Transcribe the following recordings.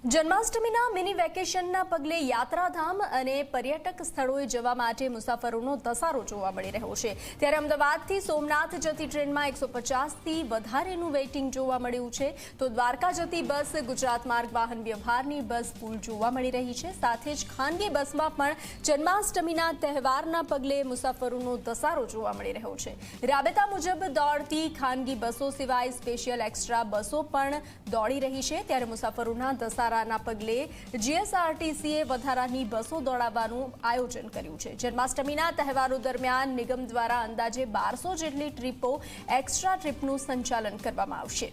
જન્માષ્ટમીના મિની વેકેશનના પગલે યાત્રાધામ અને પર્યટક સ્થળોએ જવા માટે મુસાફરોનો ધસારો જોવા મળી રહ્યો છે। ત્યારે અમદાવાદથી સોમનાથ જતી ટ્રેનમાં 150થી વધારેનું વેઇટિંગ જોવા મળ્યું છે, તો દ્વારકા જતી બસ, ગુજરાત માર્ગ વાહન વ્યવહારની બસ ફૂલ જોવા મળી રહી છે। સાથે જ ખાનગી બસમાં પણ જન્માષ્ટમીના તહેવારના પગલે મુસાફરોનો ધસારો જોવા મળી રહ્યો છે। રાબેતા મુજબ દોડતી ખાનગી બસો સિવાય સ્પેશિયલ એક્સ્ટ્રા બસો પણ દોડી રહી છે। ત્યારે મુસાફરોના ધસારા ના પગલે જીએસઆરટીસીએ વધારાની બસો દોડાવવાનું આયોજન કર્યું છે। જન્માષ્ટમીના તહેવારો દરમિયાન નિગમ દ્વારા અંદાજે 1200 જેટલી ટ્રીપો એક્સ્ટ્રા ટ્રીપનું સંચાલન કરવામાં આવશે।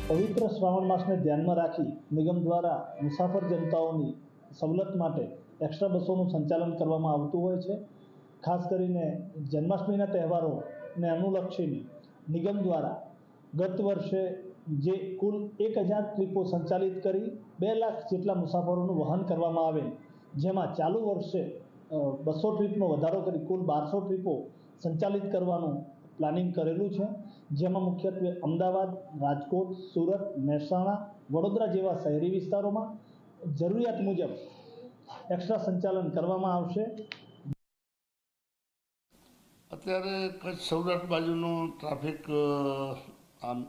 પવિત્ર શ્રાવણ માસને ધ્યાનમાં રાખી નિગમ દ્વારા મુસાફર જનતાઓની સવલત માટે એક્સ્ટ્રા બસોનું સંચાલન કરવામાં આવતું હોય છે। ખાસ કરીને જન્માષ્ટમીના તહેવારોને અનુલક્ષીને નિગમ દ્વારા ગત વર્ષે જે કુલ 1000 ટ્રીપો સંચાલિત કરી 2 લાખ જેટલા મુસાફરોનું વહન કરવામાં આવેલ, જેમાં ચાલુ વર્ષે 200 ટ્રીપનો વધારો કરી કુલ 1200 ટ્રીપો સંચાલિત કરવાનું પ્લાનિંગ કરેલું છે। જેમાં મુખ્યત્વે અમદાવાદ, રાજકોટ, સુરત, મહેસાણા, વડોદરા જેવા શહેરી વિસ્તારોમાં જરૂરિયાત મુજબ એક્સ્ટ્રા સંચાલન કરવામાં આવશે। અત્યારે કચ્છ સૌરાષ્ટ્ર બાજુનો ટ્રાફિક આમ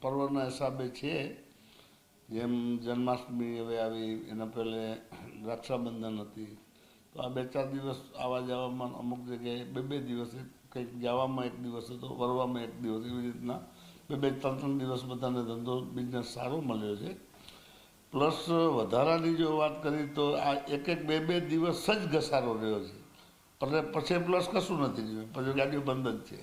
પર્વના હિસાબે છે। જેમ જન્માષ્ટમી હવે આવી, એના પહેલે રક્ષાબંધન હતી, તો આ 2-4 દિવસ આવવા જવામાં અમુક જગ્યાએ 2-2 દિવસે, કંઈક જવામાં 1 દિવસ હતો, વરવામાં 1 દિવસ, એવી રીતના 2-3 દિવસ બધાને ધંધો બિઝનેસ સારો મળ્યો છે। પ્લસ વધારાની જો વાત કરીએ તો આ 1-2 દિવસ જ ઘસારો રહ્યો છે, એટલે પછી પ્લસ કશું નથી રહ્યું, પછી ગાડીઓ બંધ જ છે।